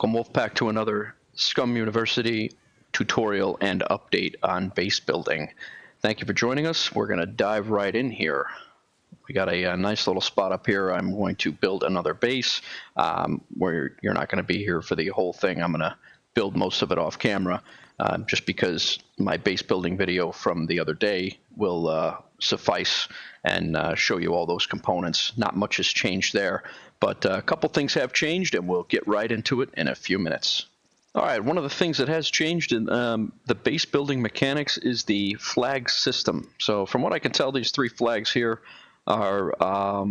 Welcome Wolfpack to another SCUM University tutorial and update on base building. Thank you for joining us. We're going to dive right in here. We got a nice little spot up here. I'm going to build another base where you're not going to be here for the whole thing. I'm going to build most of it off camera just because my base building video from the other day will suffice and show you all those components. Not much has changed there, but a couple things have changed, and we'll get right into it in a few minutes. All right, one of the things that has changed in the base building mechanics is the flag system. So from what I can tell, these three flags here are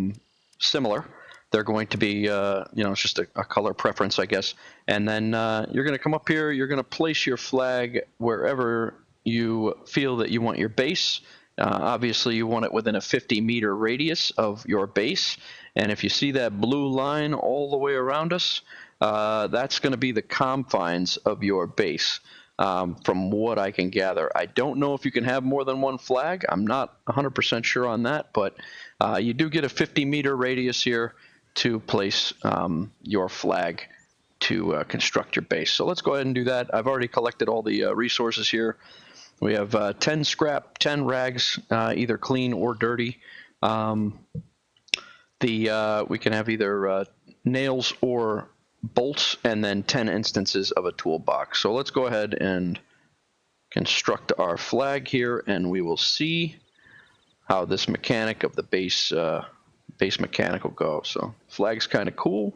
similar. They're going to be, it's just a color preference, I guess. And then you're going to come up here, you're going to place your flag wherever you feel that you want your base. Obviously, you want it within a 50-meter radius of your base. And if you see that blue line all the way around us, that's going to be the confines of your base, from what I can gather. I don't know if you can have more than one flag. I'm not 100% sure on that, but you do get a 50-meter radius here to place your flag to construct your base. So let's go ahead and do that. I've already collected all the resources here. We have 10 scrap, 10 rags, either clean or dirty. We can have either nails or bolts, and then 10 instances of a toolbox. So let's go ahead and construct our flag here, and we will see how this mechanic of the base mechanic will go. So flag's kind of cool.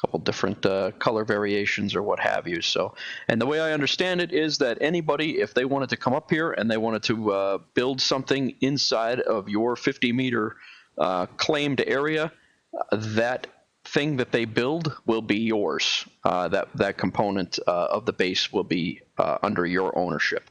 Couple different color variations or what have you. So, and the way I understand it is that anybody, if they wanted to come up here and they wanted to build something inside of your 50-meter claimed area, that thing that they build will be yours. That component of the base will be under your ownership.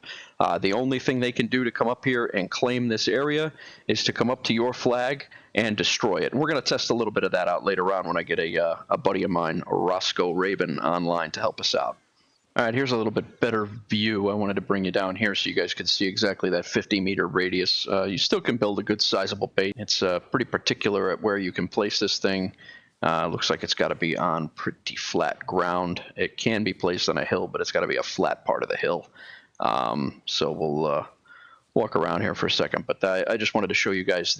The only thing they can do to come up here and claim this area is to come up to your flag and destroy it. And we're going to test a little bit of that out later on when I get a buddy of mine, Roscoe Raven, online to help us out. All right, here's a little bit better view. I wanted to bring you down here so you guys could see exactly that 50-meter radius. You still can build a good sizable base. It's pretty particular at where you can place this thing. Looks like it's got to be on pretty flat ground. It can be placed on a hill, but it's got to be a flat part of the hill. So we'll walk around here for a second. But I just wanted to show you guys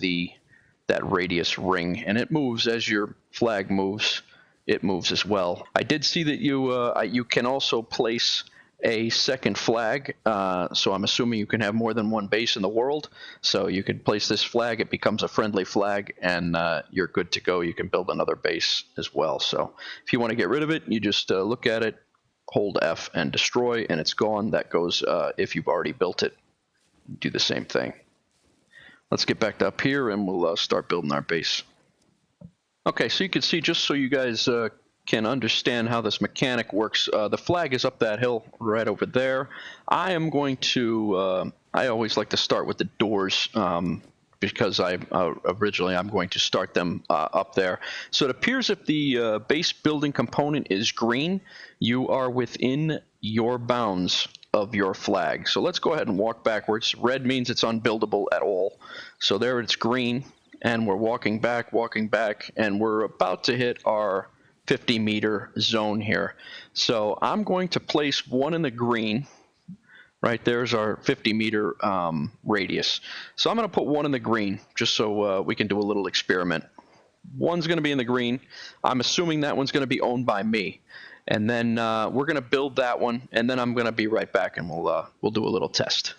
that radius ring, and it moves as your flag moves. It moves as well. I did see that you can also place a second flag, so I'm assuming you can have more than one base in the world. So you can place this flag, it becomes a friendly flag, and you're good to go. You can build another base as well. So if you want to get rid of it, you just look at it, hold F and destroy, and it's gone. That goes if you've already built it. Do the same thing. Let's get back up here and we'll start building our base. Okay, so you can see, just so you guys can understand how this mechanic works, the flag is up that hill right over there. I am going to, I always like to start with the doors because originally I'm going to start them up there. So it appears if the base building component is green, you are within your bounds of your flag. So let's go ahead and walk backwards. Red means it's unbuildable at all. So there it's green, and we're walking back, and we're about to hit our 50-meter zone here. So I'm going to place one in the green. Right there's our 50-meter radius. So I'm going to put one in the green just so we can do a little experiment. One's going to be in the green. I'm assuming that one's going to be owned by me. And then we're going to build that one, and then I'm going to be right back, and we'll do a little test.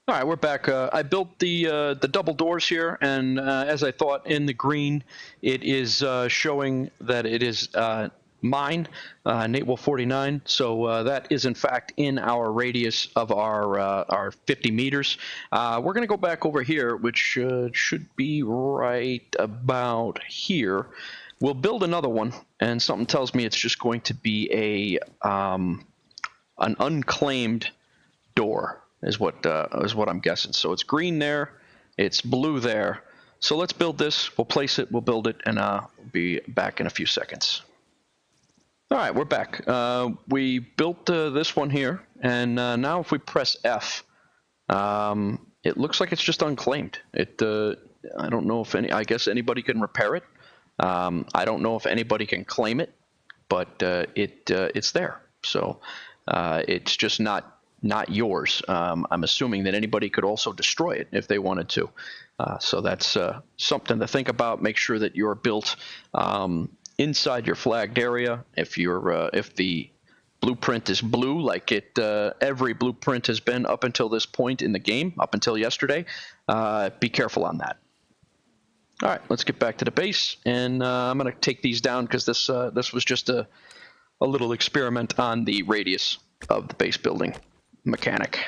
All right, we're back. I built the double doors here, and as I thought, in the green, it is showing that it is mine, NeightWolf 49. So that is in fact in our radius of our 50 meters. We're going to go back over here, which should be right about here. We'll build another one, and something tells me it's just going to be an unclaimed door, is what I'm guessing. So it's green there, it's blue there. So let's build this. We'll place it, we'll build it, and we'll be back in a few seconds. All right, we're back. We built this one here, and now if we press F, it looks like it's just unclaimed. I don't know if I guess anybody can repair it. I don't know if anybody can claim it. but it's there. So it's just not yours. I'm assuming that anybody could also destroy it if they wanted to. So that's something to think about. Make sure that you're built inside your flagged area. If the blueprint is blue, like every blueprint has been up until this point in the game, up until yesterday, be careful on that. All right, let's get back to the base, and I'm going to take these down because this was just a little experiment on the radius of the base building mechanic.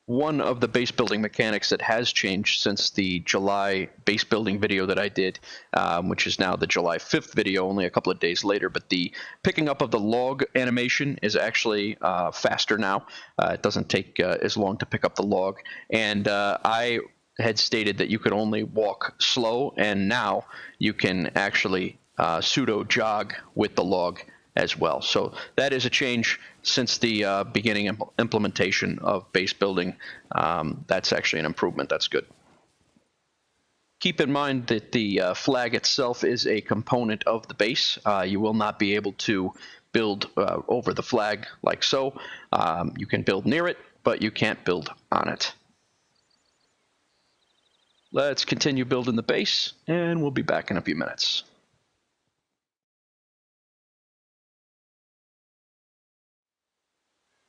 One of the base building mechanics that has changed since the July base building video that I did, which is now the July 5th video, only a couple of days later, but the picking up of the log animation is actually faster now. It doesn't take as long to pick up the log, and I had stated that you could only walk slow, and now you can actually pseudo jog with the log as well. So that is a change since the beginning implementation of base building. That's actually an improvement. That's good. Keep in mind that the flag itself is a component of the base. You will not be able to build over the flag like so. You can build near it, but you can't build on it. Let's continue building the base, and we'll be back in a few minutes.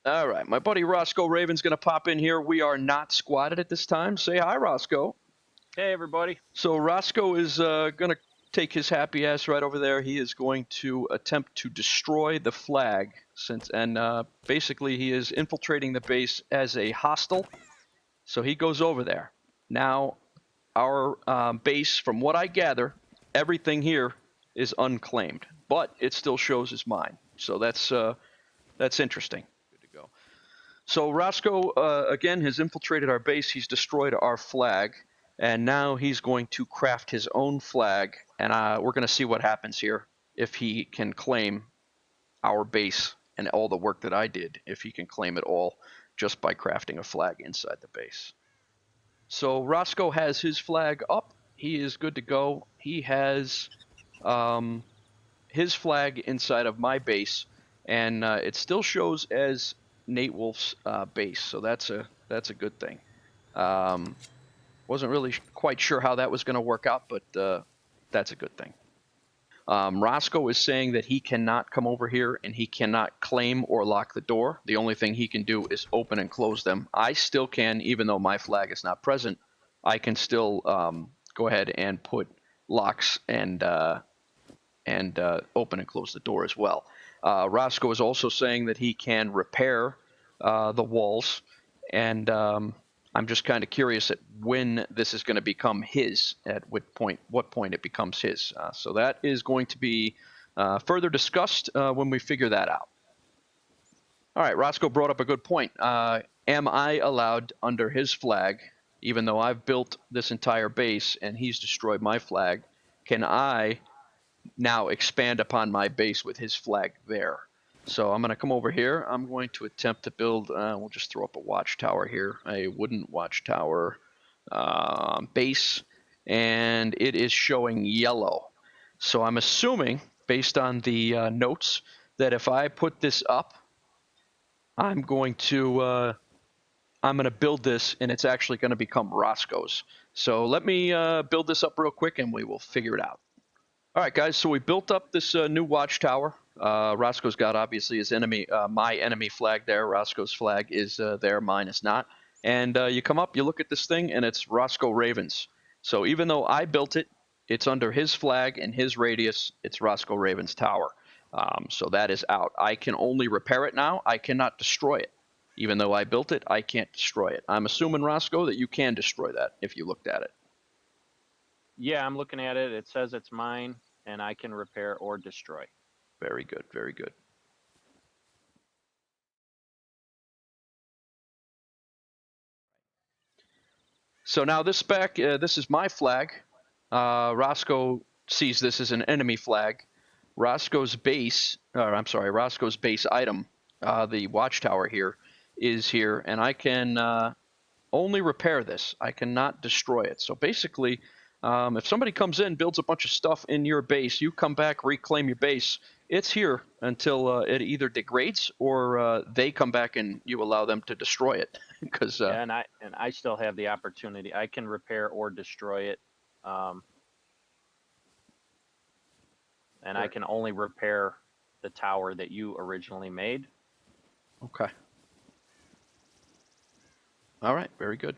All right, my buddy Roscoe Raven's going to pop in here. We are not squatted at this time. Say hi, Roscoe. Hey, everybody. So Roscoe is going to take his happy ass right over there. He is going to attempt to destroy the flag, and basically he is infiltrating the base as a hostile. So he goes over there. Now, our base, from what I gather, everything here is unclaimed, but it still shows as mine. So that's interesting. So Roscoe, again, has infiltrated our base. He's destroyed our flag, and now he's going to craft his own flag, and we're going to see what happens here if he can claim our base and all the work that I did, if he can claim it all just by crafting a flag inside the base. So Roscoe has his flag up. He is good to go. He has his flag inside of my base, and it still shows as NeightWolf's base, so that's a good thing. Wasn't really quite sure how that was going to work out, but that's a good thing. Roscoe is saying that he cannot come over here and he cannot claim or lock the door. The only thing he can do is open and close them. I still can, even though my flag is not present. I can still go ahead and put locks and open and close the door as well. Roscoe is also saying that he can repair the walls, and I'm just kind of curious at when this is going to become his, at what point it becomes his. So that is going to be further discussed when we figure that out. All right, Roscoe brought up a good point. Am I allowed under his flag, even though I've built this entire base and he's destroyed my flag, can I now expand upon my base with his flag there? So I'm going to come over here. I'm going to attempt to build, we'll just throw up a watchtower here, a wooden watchtower base, and it is showing yellow. So I'm assuming, based on the notes, that if I put this up, I'm going to build this, and it's actually going to become Roscoe's. So let me build this up real quick, and we will figure it out. All right, guys, so we built up this new watchtower. Roscoe's got, obviously, his enemy, my enemy flag there. Roscoe's flag is there, mine is not. And you come up, you look at this thing, and it's Roscoe Raven's. So even though I built it, it's under his flag and his radius. It's Roscoe Raven's tower. So that is out. I can only repair it now. I cannot destroy it. Even though I built it, I can't destroy it. I'm assuming, Roscoe, that you can destroy that if you looked at it. Yeah, I'm looking at it. It says it's mine, and I can repair or destroy. Very good, very good. So now this this is my flag. Roscoe sees this as an enemy flag. Roscoe's base item, the watchtower here, is here, and I can only repair this. I cannot destroy it. So basically, If somebody comes in, builds a bunch of stuff in your base, you come back, reclaim your base, it's here until it either degrades or they come back and you allow them to destroy it. Because Yeah, and I still have the opportunity. I can repair or destroy it. And I can only repair the tower that you originally made. okay. All right, very good.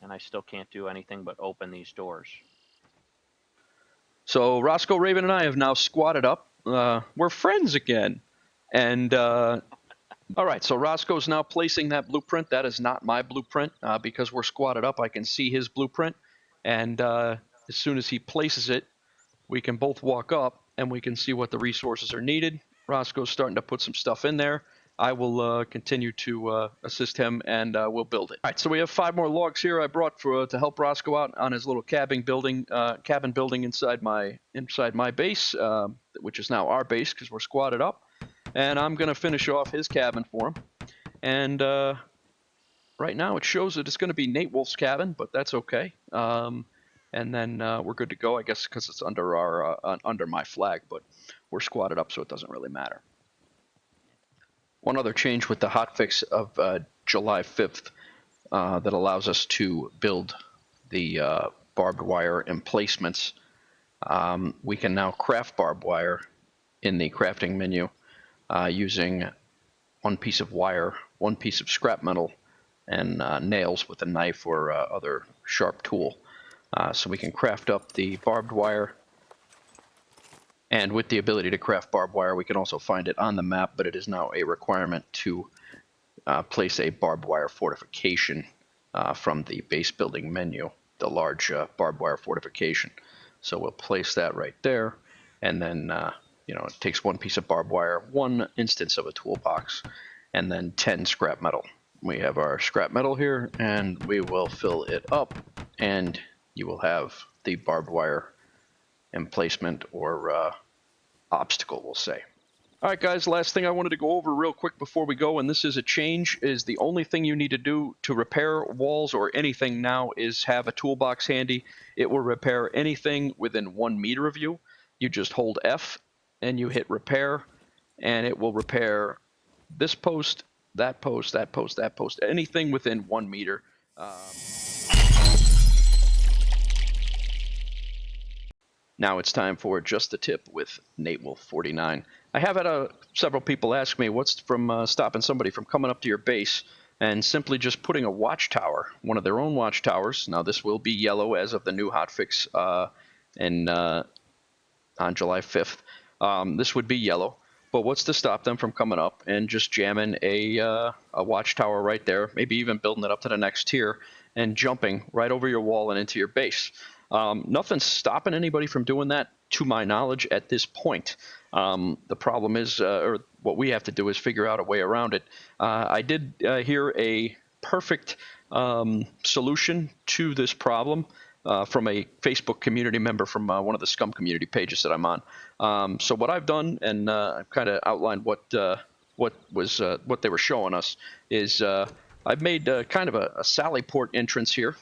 And I still can't do anything but open these doors. So Roscoe Raven and I have now squatted up. We're friends again. And all right, so Roscoe's now placing that blueprint. That is not my blueprint. Because we're squatted up, I can see his blueprint. And as soon as he places it, we can both walk up and we can see what the resources are needed. Roscoe's starting to put some stuff in there. I will continue to assist him, and we'll build it. All right, so we have 5 more logs here I brought to help Roscoe out on his little cabin building inside my base, which is now our base because we're squatted up. And I'm going to finish off his cabin for him. And right now it shows that it's going to be NeightWolf's cabin, but that's okay. And then we're good to go, I guess, because it's under under my flag, but we're squatted up, so it doesn't really matter. One other change with the hotfix of July 5th that allows us to build the barbed wire emplacements. We can now craft barbed wire in the crafting menu using 1 piece of wire, 1 piece of scrap metal, and nails with a knife or other sharp tool. So we can craft up the barbed wire. And with the ability to craft barbed wire, we can also find it on the map, but it is now a requirement to place a barbed wire fortification from the base building menu, the large barbed wire fortification. So we'll place that right there, and then it takes 1 piece of barbed wire, 1 instance of a toolbox, and then 10 scrap metal. We have our scrap metal here, and we will fill it up, and you will have the barbed wire emplacement or obstacle, we'll say. All right, guys, last thing I wanted to go over real quick before we go, and this is a change, is the only thing you need to do to repair walls or anything now is have a toolbox handy. It will repair anything within 1 meter of you. You just hold F and you hit repair, and it will repair this post, that post, that post, that post, anything within 1 meter. Now it's time for Just the Tip with NeightWolf 49. I have had several people ask me what's from stopping somebody from coming up to your base and simply just putting a watchtower, one of their own watchtowers. Now this will be yellow as of the new hotfix on July 5th. This would be yellow, but what's to stop them from coming up and just jamming a watchtower right there, maybe even building it up to the next tier and jumping right over your wall and into your base? Nothing's stopping anybody from doing that, to my knowledge, at this point. The problem is, or what we have to do is figure out a way around it. I did hear a perfect solution to this problem from a Facebook community member from one of the SCUM community pages that I'm on. So what I've done, and I've kind of outlined what they were showing us, is I've made kind of a sally port entrance here.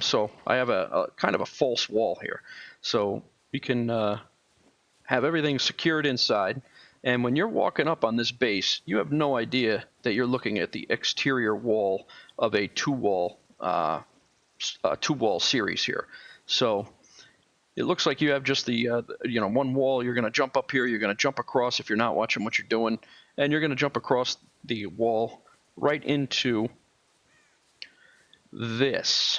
So I have a kind of a false wall here. So you can have everything secured inside. And when you're walking up on this base, you have no idea that you're looking at the exterior wall of a two-wall series here. So it looks like you have just the 1 wall. You're going to jump up here. You're going to jump across if you're not watching what you're doing. And you're going to jump across the wall right into this.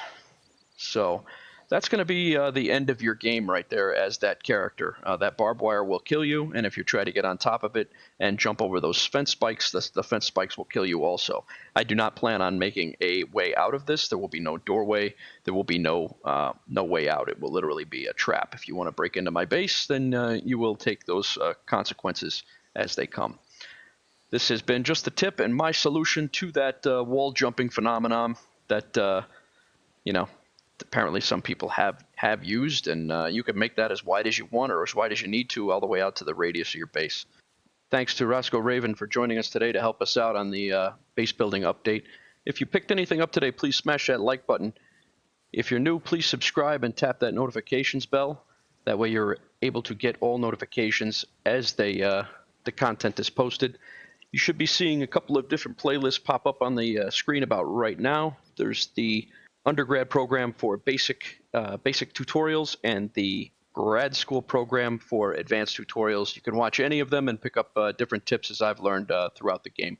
So that's going to be the end of your game right there as that character. That barbed wire will kill you, and if you try to get on top of it and jump over those fence spikes, the fence spikes will kill you also. I do not plan on making a way out of this. There will be no doorway. There will be no way out. It will literally be a trap. If you want to break into my base, then you will take those consequences as they come. This has been Just the Tip and my solution to that wall jumping phenomenon that apparently some people have used, and you can make that as wide as you want or as wide as you need to, all the way out to the radius of your base. Thanks to Roscoe Raven for joining us today to help us out on the base building update. If you picked anything up today, please smash that like button. If you're new, please subscribe and tap that notifications bell. That way you're able to get all notifications as the content is posted. You should be seeing a couple of different playlists pop up on the screen about right now. There's the undergrad program for basic tutorials and the grad school program for advanced tutorials. You can watch any of them and pick up different tips as I've learned throughout the game.